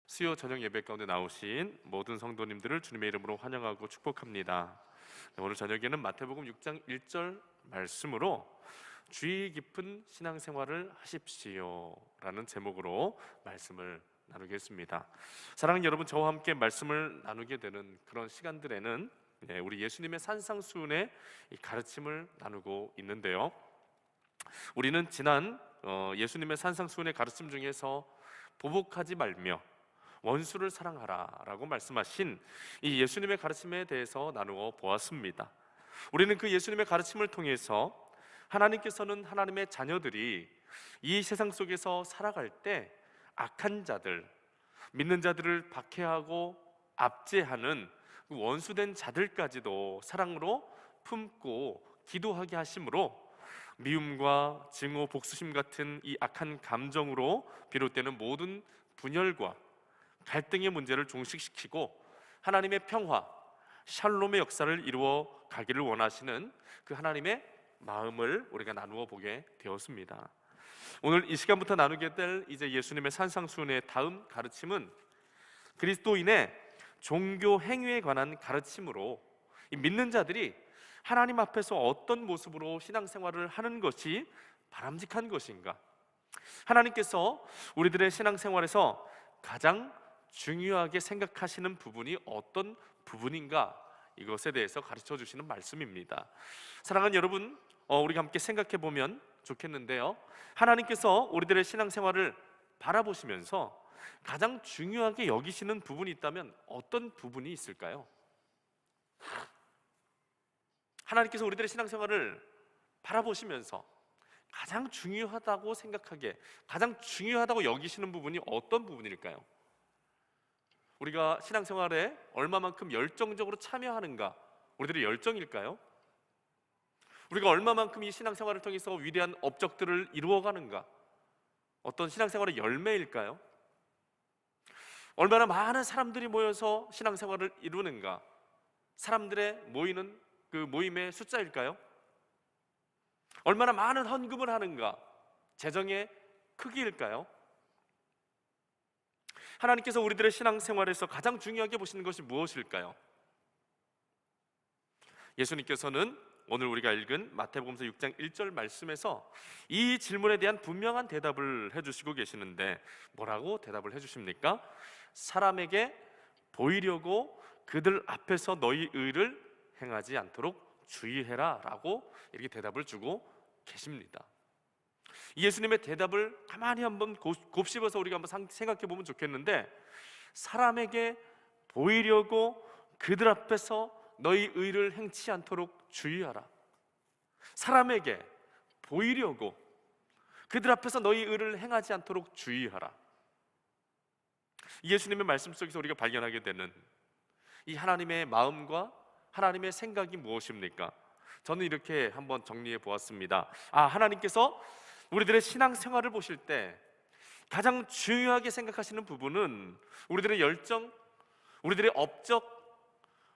수요 저녁 예배 가운데 나오신 모든 성도님들을 주님의 이름으로 환영하고 축복합니다. 오늘 저녁에는 마태복음 6장 1절 말씀으로 주의 깊은 신앙생활을 하십시오 라는 제목으로 말씀을 나누겠습니다. 사랑하는 여러분, 저와 함께 말씀을 나누게 되는 그런 시간들에는 우리 예수님의 산상수훈의 가르침을 나누고 있는데요, 우리는 지난 예수님의 산상수훈의 가르침 중에서 보복하지 말며 원수를 사랑하라 라고 말씀하신 이 예수님의 가르침에 대해서 나누어 보았습니다. 우리는 그 예수님의 가르침을 통해서 하나님께서는 하나님의 자녀들이 이 세상 속에서 살아갈 때 악한 자들, 믿는 자들을 박해하고 압제하는 그 원수된 자들까지도 사랑으로 품고 기도하게 하심으로 미움과 증오, 복수심 같은 이 악한 감정으로 비롯되는 모든 분열과 갈등의 문제를 종식시키고 하나님의 평화, 샬롬의 역사를 이루어 가기를 원하시는 그 하나님의 마음을 우리가 나누어 보게 되었습니다. 오늘 이 시간부터 나누게 될 이제 예수님의 산상수훈의 다음 가르침은 그리스도인의 종교 행위에 관한 가르침으로 이 믿는 자들이 하나님 앞에서 어떤 모습으로 신앙생활을 하는 것이 바람직한 것인가, 하나님께서 우리들의 신앙생활에서 가장 중요하게 생각하시는 부분이 어떤 부분인가, 이것에 대해서 가르쳐 주시는 말씀입니다. 사랑하는 여러분, 우리가 함께 생각해 보면 좋겠는데요, 하나님께서 우리들의 신앙생활을 바라보시면서 가장 중요하게 여기시는 부분이 있다면 어떤 부분이 있을까요? 하나님께서 우리들의 신앙생활을 바라보시면서 가장 중요하다고 생각하게, 가장 중요하다고 여기시는 부분이 어떤 부분일까요? 우리가 신앙생활에 얼마만큼 열정적으로 참여하는가, 우리들의 열정일까요? 우리가 얼마만큼 이 신앙생활을 통해서 위대한 업적들을 이루어가는가, 어떤 신앙생활의 열매일까요? 얼마나 많은 사람들이 모여서 신앙생활을 이루는가, 사람들의 모이는 그 모임의 숫자일까요? 얼마나 많은 헌금을 하는가, 재정의 크기일까요? 하나님께서 우리들의 신앙생활에서 가장 중요하게 보시는 것이 무엇일까요? 예수님께서는 오늘 우리가 읽은 마태복음서 6장 1절 말씀에서 이 질문에 대한 분명한 대답을 해주시고 계시는데, 뭐라고 대답을 해주십니까? 사람에게 보이려고 그들 앞에서 너희 의를 행하지 않도록 주의해라 라고 이렇게 대답을 주고 계십니다. 예수님의 대답을 가만히 한번 곱씹어서 우리가 한번 생각해 보면 좋겠는데, 사람에게 보이려고 그들 앞에서 너희 의를 행치 않도록 주의하라. 사람에게 보이려고 그들 앞에서 너희 의를 행하지 않도록 주의하라. 예수님의 말씀 속에서 우리가 발견하게 되는 이 하나님의 마음과 하나님의 생각이 무엇입니까? 저는 이렇게 한번 정리해 보았습니다. 하나님께서 우리들의 신앙생활을 보실 때 가장 중요하게 생각하시는 부분은 우리들의 열정, 우리들의 업적,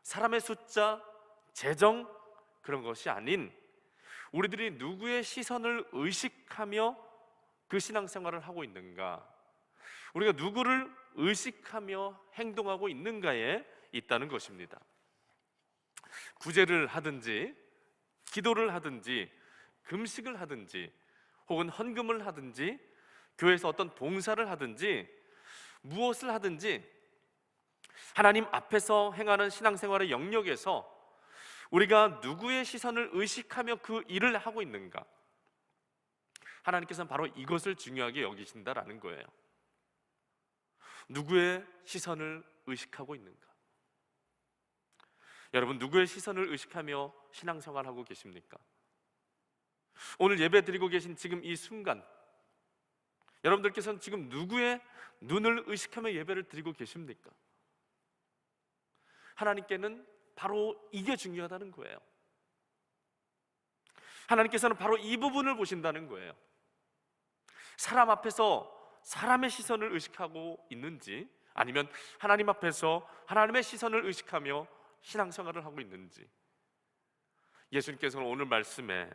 사람의 숫자, 재정, 그런 것이 아닌 우리들이 누구의 시선을 의식하며 그 신앙생활을 하고 있는가, 우리가 누구를 의식하며 행동하고 있는가에 있다는 것입니다. 구제를 하든지 기도를 하든지 금식을 하든지 혹은 헌금을 하든지 교회에서 어떤 봉사를 하든지 무엇을 하든지 하나님 앞에서 행하는 신앙생활의 영역에서 우리가 누구의 시선을 의식하며 그 일을 하고 있는가, 하나님께서는 바로 이것을 중요하게 여기신다라는 거예요. 누구의 시선을 의식하고 있는가? 여러분, 누구의 시선을 의식하며 신앙생활하고 계십니까? 오늘 예배 드리고 계신 지금 이 순간, 여러분들께서는 지금 누구의 눈을 의식하며 예배를 드리고 계십니까? 하나님께는 바로 이게 중요하다는 거예요. 하나님께서는 바로 이 부분을 보신다는 거예요. 사람 앞에서 사람의 시선을 의식하고 있는지, 아니면 하나님 앞에서 하나님의 시선을 의식하며 신앙생활을 하고 있는지. 예수님께서는 오늘 말씀에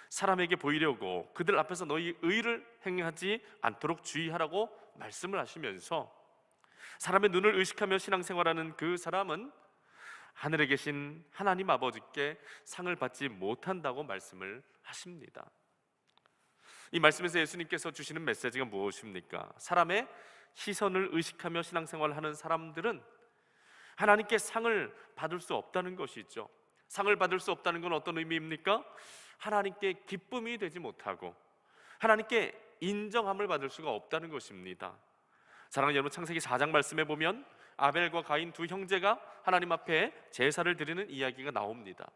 사람에게 보이려고 그들 앞에서 너희 의를 행하지 않도록 주의하라고 말씀을 하시면서 사람의 눈을 의식하며 신앙생활하는 그 사람은 하늘에 계신 하나님 아버지께 상을 받지 못한다고 말씀을 하십니다. 이 말씀에서 예수님께서 주시는 메시지가 무엇입니까? 사람의 시선을 의식하며 신앙생활을 하는 사람들은 하나님께 상을 받을 수 없다는 것이죠. 상을 받을 수 없다는 건 어떤 의미입니까? 하나님께 기쁨이 되지 못하고 하나님께 인정함을 받을 수가 없다는 것입니다. 사랑하는 여러분, 창세기 4장 말씀에 보면 아벨과 가인 두 형제가 하나님 앞에 제사를 드리는 이야기가 나옵니다.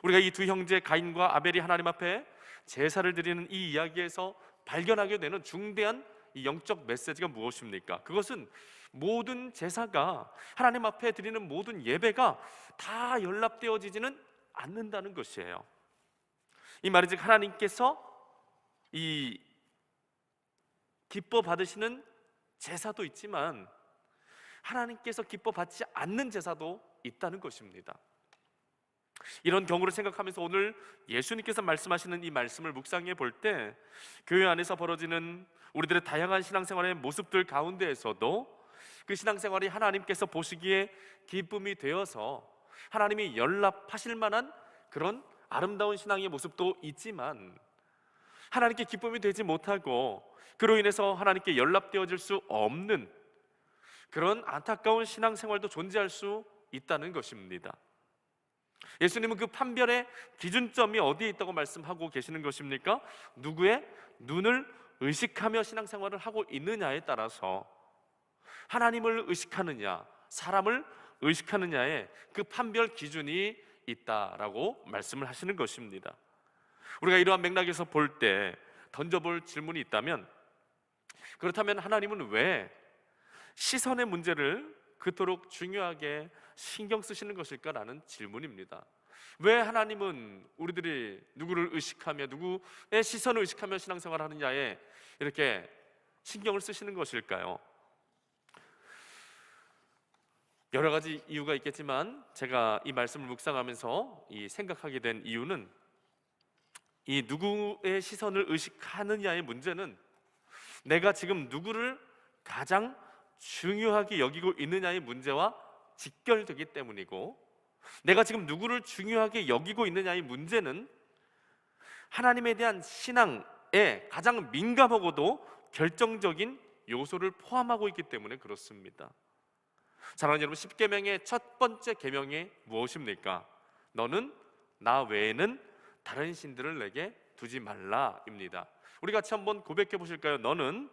우리가 이 두 형제 가인과 아벨이 하나님 앞에 제사를 드리는 이 이야기에서 발견하게 되는 중대한 이 영적 메시지가 무엇입니까? 그것은 모든 제사가, 하나님 앞에 드리는 모든 예배가 다 연락되어지지는 않는다는 것이에요. 이 말이 즉 하나님께서 이 기뻐 받으시는 제사도 있지만 하나님께서 기뻐 받지 않는 제사도 있다는 것입니다. 이런 경우를 생각하면서 오늘 예수님께서 말씀하시는 이 말씀을 묵상해 볼 때 교회 안에서 벌어지는 우리들의 다양한 신앙생활의 모습들 가운데에서도 그 신앙생활이 하나님께서 보시기에 기쁨이 되어서 하나님이 연락하실 만한 그런 아름다운 신앙의 모습도 있지만 하나님께 기쁨이 되지 못하고 그로 인해서 하나님께 연락되어질 수 없는 그런 안타까운 신앙생활도 존재할 수 있다는 것입니다. 예수님은 그 판별의 기준점이 어디에 있다고 말씀하고 계시는 것입니까? 누구의 눈을 의식하며 신앙생활을 하고 있느냐에 따라서 하나님을 의식하느냐, 사람을 의식하느냐에 그 판별 기준이 있다라고 말씀을 하시는 것입니다. 우리가 이러한 맥락에서 볼 때 던져볼 질문이 있다면, 그렇다면 하나님은 왜 시선의 문제를 그토록 중요하게 신경 쓰시는 것일까라는 질문입니다. 왜 하나님은 우리들이 누구를 의식하며 누구의 시선을 의식하며 신앙생활을 하느냐에 이렇게 신경을 쓰시는 것일까요? 여러 가지 이유가 있겠지만 제가 이 말씀을 묵상하면서 생각하게 된 이유는 이 누구의 시선을 의식하느냐의 문제는 내가 지금 누구를 가장 중요하게 여기고 있느냐의 문제와 직결되기 때문이고, 내가 지금 누구를 중요하게 여기고 있느냐의 문제는 하나님에 대한 신앙에 가장 민감하고도 결정적인 요소를 포함하고 있기 때문에 그렇습니다. 사랑하는 여러분, 10계명의 첫 번째 계명이 무엇입니까? 너는 나 외에는 다른 신들을 내게 두지 말라입니다. 우리 같이 한번 고백해 보실까요? 너는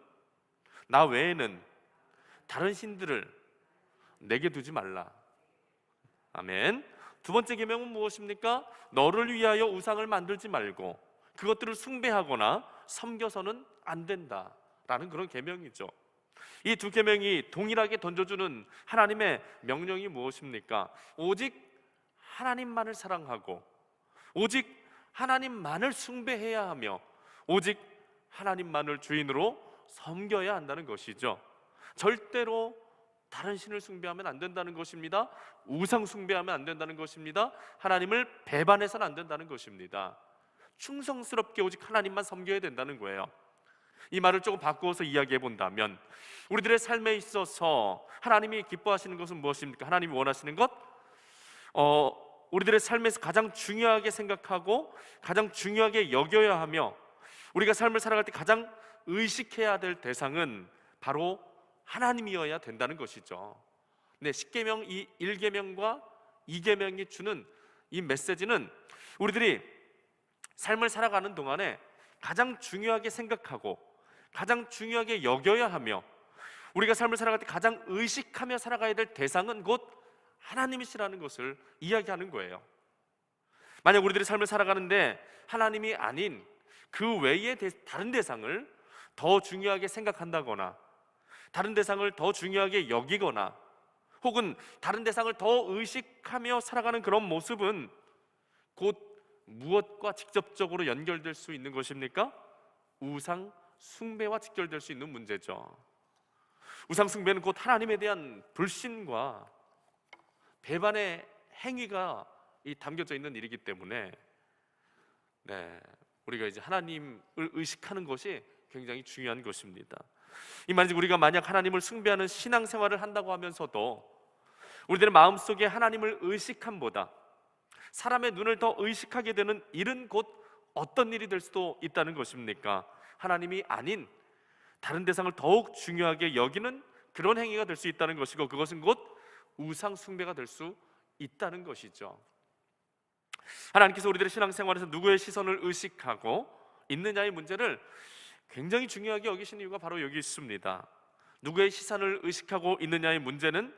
나 외에는 다른 신들을 내게 두지 말라. 아멘. 두 번째 계명은 무엇입니까? 너를 위하여 우상을 만들지 말고 그것들을 숭배하거나 섬겨서는 안 된다라는 그런 계명이죠. 이 두 계명이 동일하게 던져주는 하나님의 명령이 무엇입니까? 오직 하나님만을 사랑하고 오직 하나님만을 숭배해야 하며 오직 하나님만을 주인으로 섬겨야 한다는 것이죠. 절대로 다른 신을 숭배하면 안 된다는 것입니다. 우상 숭배하면 안 된다는 것입니다. 하나님을 배반해서는 안 된다는 것입니다. 충성스럽게 오직 하나님만 섬겨야 된다는 거예요. 이 말을 조금 바꾸어서 이야기해 본다면 우리들의 삶에 있어서 하나님이 기뻐하시는 것은 무엇입니까? 하나님이 원하시는 것? 우리들의 삶에서 가장 중요하게 생각하고 가장 중요하게 여겨야 하며 우리가 삶을 살아갈 때 가장 의식해야 될 대상은 바로 하나님이어야 된다는 것이죠. 네, 10계명, 이 1계명과 2계명이 주는 이 메시지는 우리들이 삶을 살아가는 동안에 가장 중요하게 생각하고 가장 중요하게 여겨야 하며 우리가 삶을 살아갈 때 가장 의식하며 살아가야 될 대상은 곧 하나님이시라는 것을 이야기하는 거예요. 만약 우리들이 삶을 살아가는데 하나님이 아닌 그 외의 다른 대상을 더 중요하게 생각한다거나 다른 대상을 더 중요하게 여기거나 혹은 다른 대상을 더 의식하며 살아가는 그런 모습은 곧 무엇과 직접적으로 연결될 수 있는 것입니까? 우상 숭배와 직결될 수 있는 문제죠. 우상 숭배는 곧 하나님에 대한 불신과 배반의 행위가 담겨져 있는 일이기 때문에 우리가 이제 하나님을 의식하는 것이 굉장히 중요한 것입니다. 이 말인지 우리가 만약 하나님을 숭배하는 신앙생활을 한다고 하면서도 우리들의 마음속에 하나님을 의식함보다 사람의 눈을 더 의식하게 되는 일은 곧 어떤 일이 될 수도 있다는 것입니까? 하나님이 아닌 다른 대상을 더욱 중요하게 여기는 그런 행위가 될 수 있다는 것이고, 그것은 곧 우상 숭배가 될 수 있다는 것이죠. 하나님께서 우리들의 신앙생활에서 누구의 시선을 의식하고 있느냐의 문제를 굉장히 중요하게 여기신 이유가 바로 여기 있습니다. 누구의 시선을 의식하고 있느냐의 문제는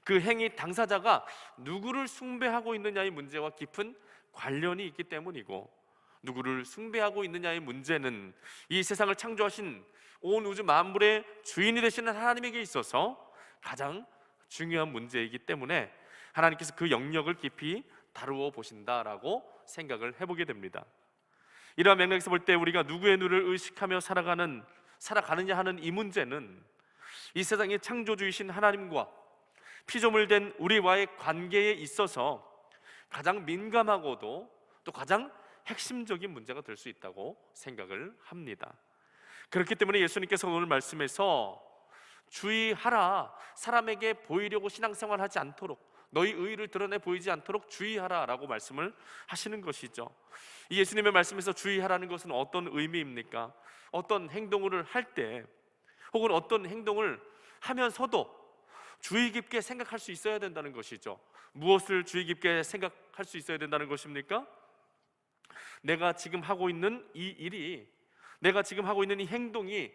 그 행위 당사자가 누구를 숭배하고 있느냐의 문제와 깊은 관련이 있기 때문이고, 누구를 숭배하고 있느냐의 문제는 이 세상을 창조하신 온 우주 만물의 주인이 되시는 하나님에게 있어서 가장 중요한 문제이기 때문에 하나님께서 그 영역을 깊이 다루어 보신다라고 생각을 해보게 됩니다. 이러한 맥락에서 볼 때 우리가 누구의 눈을 의식하며 살아가느냐 하는 이 문제는 이 세상의 창조주이신 하나님과 피조물된 우리와의 관계에 있어서 가장 민감하고도 또 가장 핵심적인 문제가 될 수 있다고 생각을 합니다. 그렇기 때문에 예수님께서 오늘 말씀에서 주의하라, 사람에게 보이려고 신앙생활하지 않도록, 너희 의의를 드러내 보이지 않도록 주의하라 라고 말씀을 하시는 것이죠. 이 예수님의 말씀에서 주의하라는 것은 어떤 의미입니까? 어떤 행동을 할 때 혹은 어떤 행동을 하면서도 주의 깊게 생각할 수 있어야 된다는 것이죠. 무엇을 주의 깊게 생각할 수 있어야 된다는 것입니까? 내가 지금 하고 있는 이 일이, 내가 지금 하고 있는 이 행동이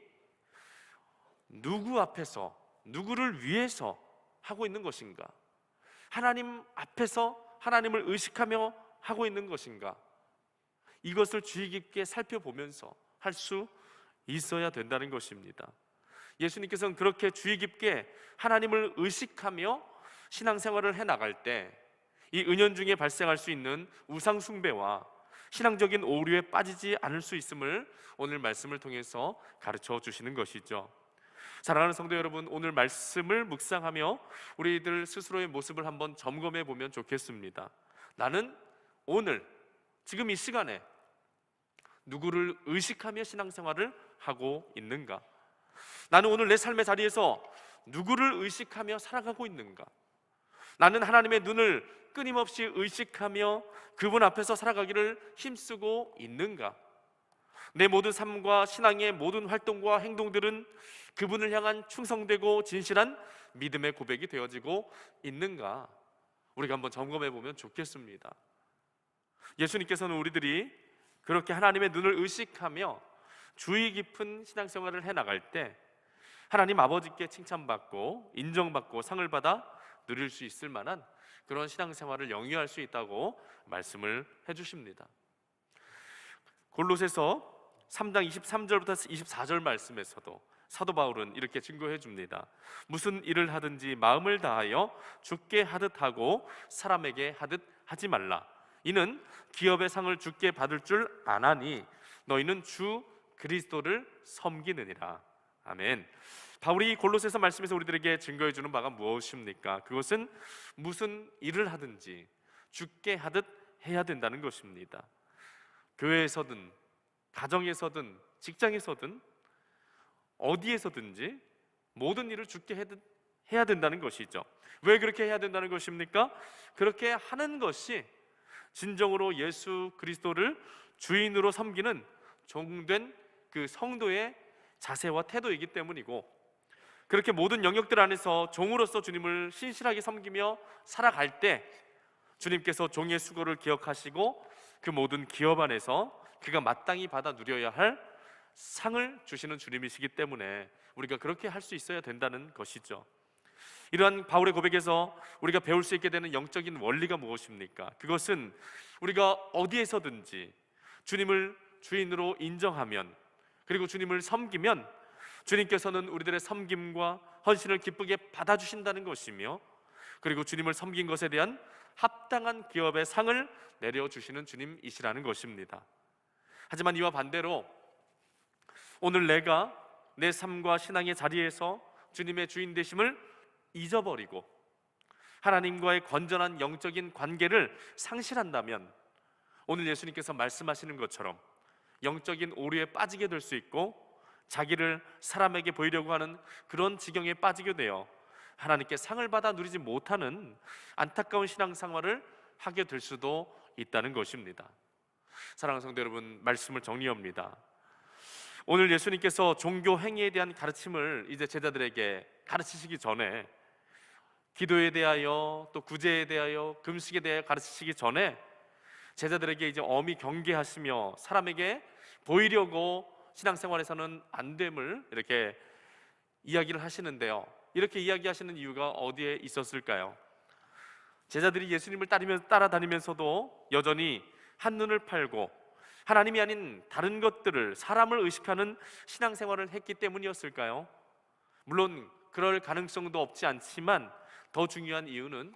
누구 앞에서, 누구를 위해서 하고 있는 것인가? 하나님 앞에서 하나님을 의식하며 하고 있는 것인가? 이것을 주의 깊게 살펴보면서 할 수 있어야 된다는 것입니다. 예수님께서는 그렇게 주의 깊게 하나님을 의식하며 신앙생활을 해나갈 때 이 은연중에 발생할 수 있는 우상 숭배와 신앙적인 오류에 빠지지 않을 수 있음을 오늘 말씀을 통해서 가르쳐 주시는 것이죠. 사랑하는 성도 여러분, 오늘 말씀을 묵상하며 우리들 스스로의 모습을 한번 점검해 보면 좋겠습니다. 나는 오늘 지금 이 시간에 누구를 의식하며 신앙생활을 하고 있는가? 나는 오늘 내 삶의 자리에서 누구를 의식하며 살아가고 있는가? 나는 하나님의 눈을 끊임없이 의식하며 그분 앞에서 살아가기를 힘쓰고 있는가? 내 모든 삶과 신앙의 모든 활동과 행동들은 그분을 향한 충성되고 진실한 믿음의 고백이 되어지고 있는가? 우리가 한번 점검해 보면 좋겠습니다. 예수님께서는 우리들이 그렇게 하나님의 눈을 의식하며 주의 깊은 신앙생활을 해나갈 때 하나님 아버지께 칭찬받고 인정받고 상을 받아 누릴 수 있을 만한 그런 신앙생활을 영위할 수 있다고 말씀을 해주십니다. 골로새서 3장 23절부터 24절 말씀에서도 사도 바울은 이렇게 증거해 줍니다. 무슨 일을 하든지 마음을 다하여 주께 하듯 하고 사람에게 하듯 하지 말라. 이는 기업의 상을 주께 받을 줄 아나니 너희는 주 그리스도를 섬기느니라. 아멘. 바울이 골로새서 말씀에서 우리들에게 증거해 주는 바가 무엇입니까? 그것은 무슨 일을 하든지 주께 하듯 해야 된다는 것입니다. 교회에서든 가정에서든 직장에서든 어디에서든지 모든 일을 주께 해야 된다는 것이죠. 왜 그렇게 해야 된다는 것입니까? 그렇게 하는 것이 진정으로 예수 그리스도를 주인으로 섬기는 종된 그 성도의 자세와 태도이기 때문이고, 그렇게 모든 영역들 안에서 종으로서 주님을 신실하게 섬기며 살아갈 때 주님께서 종의 수고를 기억하시고 그 모든 기업 안에서 그가 마땅히 받아 누려야 할 상을 주시는 주님이시기 때문에 우리가 그렇게 할 수 있어야 된다는 것이죠. 이러한 바울의 고백에서 우리가 배울 수 있게 되는 영적인 원리가 무엇입니까? 그것은 우리가 어디에서든지 주님을 주인으로 인정하면, 그리고 주님을 섬기면 주님께서는 우리들의 섬김과 헌신을 기쁘게 받아주신다는 것이며, 그리고 주님을 섬긴 것에 대한 합당한 기업의 상을 내려주시는 주님이시라는 것입니다. 하지만 이와 반대로 오늘 내가 내 삶과 신앙의 자리에서 주님의 주인 되심을 잊어버리고 하나님과의 건전한 영적인 관계를 상실한다면 오늘 예수님께서 말씀하시는 것처럼 영적인 오류에 빠지게 될 수 있고 자기를 사람에게 보이려고 하는 그런 지경에 빠지게 되어 하나님께 상을 받아 누리지 못하는 안타까운 신앙생활을 하게 될 수도 있다는 것입니다. 사랑하는 성도 여러분, 말씀을 정리합니다. 오늘 예수님께서 종교 행위에 대한 가르침을 이제 제자들에게 가르치시기 전에, 기도에 대하여 또 구제에 대하여 금식에 대하여 가르치시기 전에 제자들에게 이제 엄히 경계하시며 사람에게 보이려고 신앙생활에서는 안 됨을 이렇게 이야기를 하시는데요, 이렇게 이야기하시는 이유가 어디에 있었을까요? 제자들이 예수님을 따라다니면서도 여전히 한눈을 팔고 하나님이 아닌 다른 것들을, 사람을 의식하는 신앙생활을 했기 때문이었을까요? 물론 그럴 가능성도 없지 않지만 더 중요한 이유는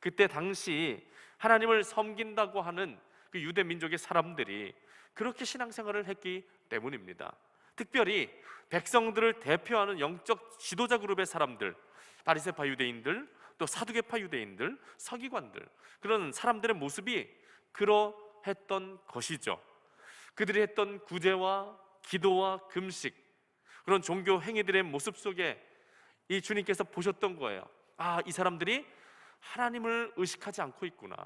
그때 당시 하나님을 섬긴다고 하는 그 유대 민족의 사람들이 그렇게 신앙생활을 했기 때문입니다. 특별히 백성들을 대표하는 영적 지도자 그룹의 사람들, 바리새파 유대인들, 또 사두개파 유대인들, 서기관들, 그런 사람들의 모습이 그러했던 것이죠. 그들이 했던 구제와 기도와 금식, 그런 종교 행위들의 모습 속에 이 주님께서 보셨던 거예요. 아, 이 사람들이 하나님을 의식하지 않고 있구나.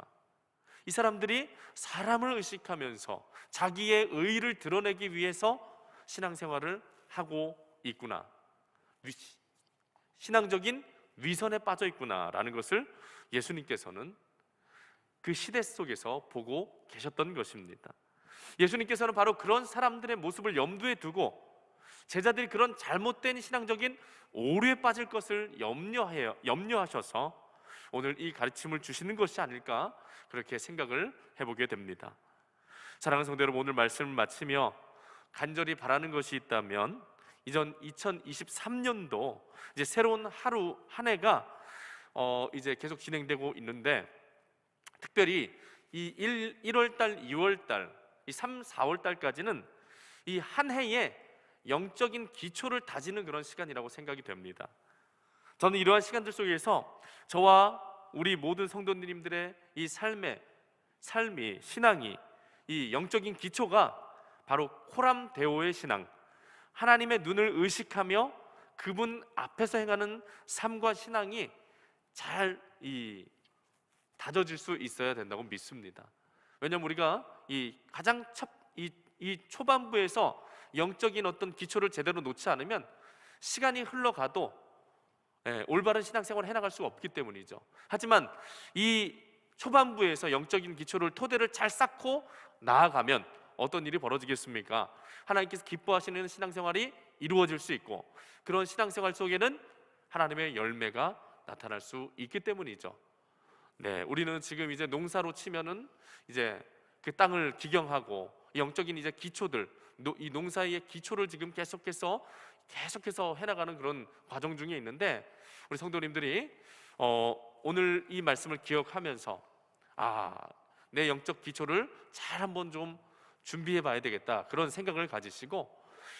이 사람들이 사람을 의식하면서 자기의 의의를 드러내기 위해서 신앙생활을 하고 있구나, 신앙적인 위선에 빠져 있구나라는 것을 예수님께서는 그 시대 속에서 보고 계셨던 것입니다. 예수님께서는 바로 그런 사람들의 모습을 염두에 두고 제자들이 그런 잘못된 신앙적인 오류에 빠질 것을 염려하셔서 오늘 이 가르침을 주시는 것이 아닐까, 그렇게 생각을 해보게 됩니다. 사랑하는 성도 여러분, 오늘 말씀을 마치며 간절히 바라는 것이 있다면, 이전 2023년도 이제 새로운 하루 한 해가 이제 계속 진행되고 있는데, 특별히 이 1월달, 2월달, 이 3, 4월달까지는 이 한 해의 영적인 기초를 다지는 그런 시간이라고 생각이 됩니다. 저는 이러한 시간들 속에서 저와 우리 모든 성도님들의 이 삶이, 신앙이, 이 영적인 기초가 바로 코람데오의 신앙, 하나님의 눈을 의식하며 그분 앞에서 행하는 삶과 신앙이 잘 다져질 수 있어야 된다고 믿습니다. 왜냐하면 우리가 가장 이 초반부에서 영적인 어떤 기초를 제대로 놓지 않으면 시간이 흘러가도 올바른 신앙생활을 해나갈 수가 없기 때문이죠. 하지만 이 초반부에서 영적인 기초를, 토대를 잘 쌓고 나아가면 어떤 일이 벌어지겠습니까? 하나님께서 기뻐하시는 신앙생활이 이루어질 수 있고, 그런 신앙생활 속에는 하나님의 열매가 나타날 수 있기 때문이죠. 우리는 지금 이제 농사로 치면은 이제 그 땅을 기경하고 영적인 이제 기초들, 이 농사의 기초를 지금 계속해서 해나가는 그런 과정 중에 있는데, 우리 성도님들이 오늘 이 말씀을 기억하면서 내 영적 기초를 잘 한번 좀 준비해 봐야 되겠다, 그런 생각을 가지시고,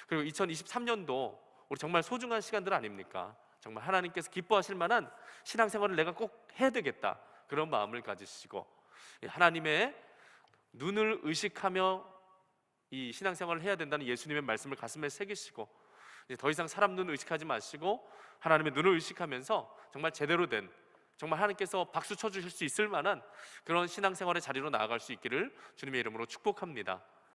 그리고 2023년도 우리 정말 소중한 시간들 아닙니까? 정말 하나님께서 기뻐하실 만한 신앙생활을 내가 꼭 해야 되겠다, 그런 마음을 가지시고 하나님의 눈을 의식하며 이 신앙생활을 해야 된다는 예수님의 말씀을 가슴에 새기시고, 이제 더 이상 사람 눈을 의식하지 마시고 하나님의 눈을 의식하면서 정말 제대로 된, 정말 하나님께서 박수 쳐주실 수 있을 만한 그런 신앙생활의 자리로 나아갈 수 있기를 주님의 이름으로 축복합니다.